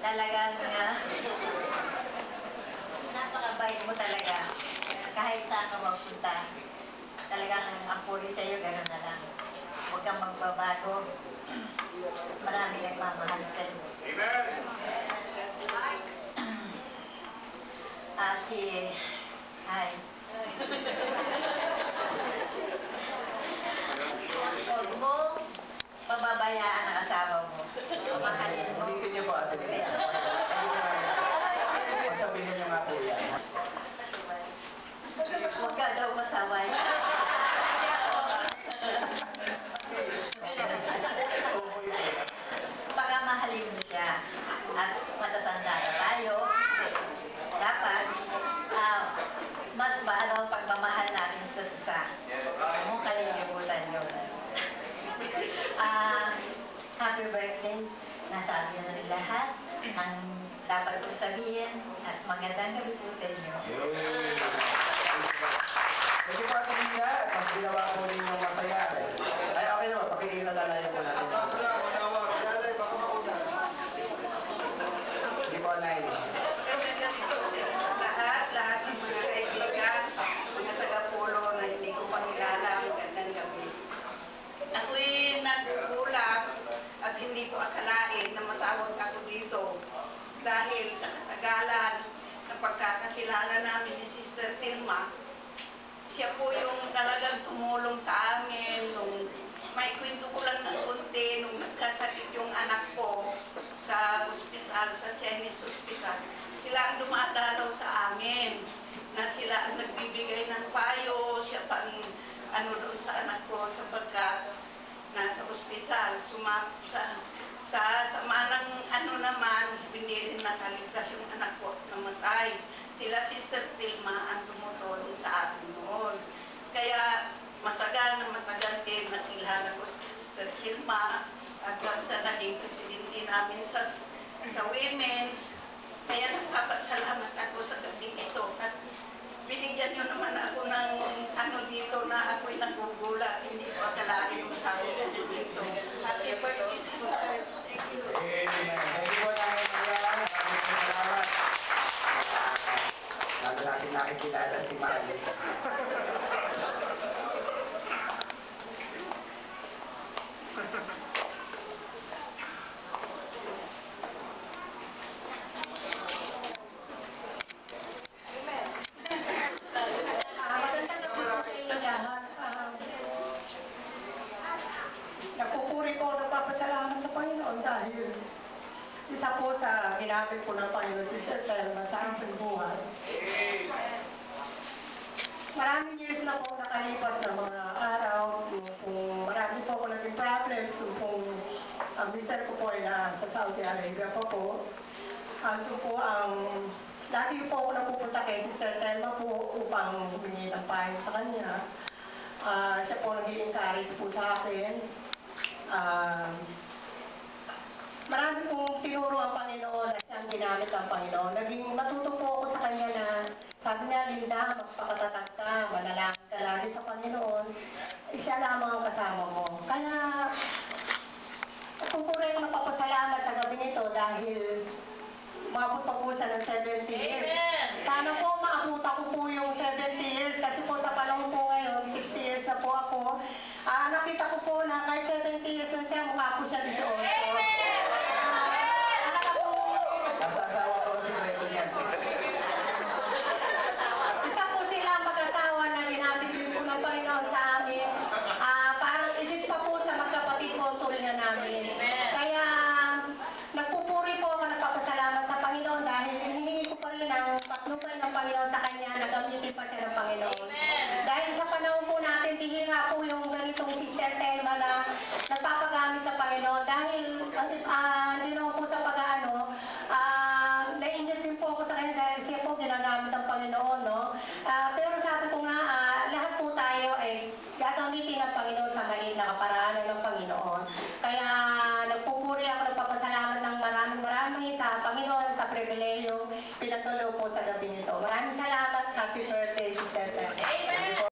Talagang napakabait mo talaga. Kahit saan ka magpunta, talagang ang puri sa'yo, gano'n na lang. Huwag kang magbabago. Marami nagmamahal sa'yo. Amen! Hi. Huwag mo pababayaan ang asawa mo. Mahalin mo. Ulitin niyo po, ate. Sabihin niyo nga po yan. Huwag ka daw masaway. Baka mahalin mo siya. At matatanda na tayo. Dapat, mas maano ang pagmamahal natin sa isa. Huwag mong kalilimutan yun. Happy birthday. Nasabi na rin lahat ang dapat kong sabihin at magandang gabi po sa inyo. Kasi po ate Mia, mas ginawa po ninyo masaya. Ay, okay naman, pakikilalayan po natin. Hindi po, Nay. Magandang gabi po sa inyo lahat ng mga kaibigan, mga taga-pulo na hindi ko pangilala. Magandang gabi. Ako'y nagugulat at hindi ko akalain na matawag ako dito dahil sa katagalan na pagkakakilala namin ni Sister Tilma. Siya po yung talagang tumulong sa amin nung may kwento ko lang ng konti nung nagkasakit yung anak ko sa ospital, sa Chinese Hospital. Sila ang dumadalaw sa amin na sila ang nagbibigay ng payo, siya pang doon sa anak ko sapagkat nasa ospital. Sa manang naman, hindi rin nakaligtas yung anak ko namatay. Sila Sister Tilma ang tumutulong sa akin noon. Kaya matagal din nakilala ko si Sister Tilma hanggang sa naging presidente namin sa women's. Kaya nagpapasalamat ako sa gabing ito. At binigyan nyo naman ako ng dito na ako'y nagugulat. Hindi ko akalain yung tao ko dito. Happy birthday, Sister. Thank you. Thank you po, Nanay Maria. Maraming salamat. Lalo natin nakikilala si Mali. Nagpupuri ko, nagpapasalamat sa Panginoon dahil isa po sa ginamit po ng Panginoon, Sister Telma, sa aking buhay. Maraming years na po nakalipas ng mga araw, kung marami po ako naging problems, kung ang mister ko po ay nasa Saudi Arabia pa po. Ito po lagi po ako napupunta kay Sister Telma po upang humingi ng payo sa kanya. Siya po nag-i-encourage po sa akin. Marami pong tinuro ang Panginoon at siyang ginamit ang Panginoon. Naging matuto po ako sa kanya na sabi niya, Linda, magpakatatag ka, manalangin ka lagi sa Panginoon. Siya lamang ang kasama mo. Kaya, pupuri ko napapasalamat sa gabi nito dahil maabot pa po siya ng 70 years. Amen! Sana po maabutan ko po yung 70 years kasi po sa panahon po ngayon, 60 years na po ako. Nakita ko po na kahit 70 years na siya, mukha po siya 18. Nasa asawa ko ang sikreto niyan. Isa po silang mag-asawa na ginamit din po ng Panginoon sa amin. Parang edit pa po sa magkapatid po ang tuloy na namin. Kaya nagpupuri po ako, nagpapasalamat sa Panginoon dahil hinihingi ko pa rin ang patnubay ng Panginoon sa kanya, nagamitin pa siya ng Panginoon. Dahil sa panahon po natin, bihira po yung ganitong Sister Telma na nagpapagamit sa Panginoon. Dahil hindi naman po sa pag-ano, naiingat din po ako sa kanya dahil siya po ginagamit ng Panginoon, no? Pero sabi ko nga, lahat po tayo ay gagamitin ng Panginoon sa maliit na kaparaanan ng Panginoon. Kaya nagpupuri ako, nagpapasalamat ng marami sa Panginoon sa pribilehyo pinatuloy po sa gabi nito. Maraming salamat. Happy birthday, Sister Telma. Amen!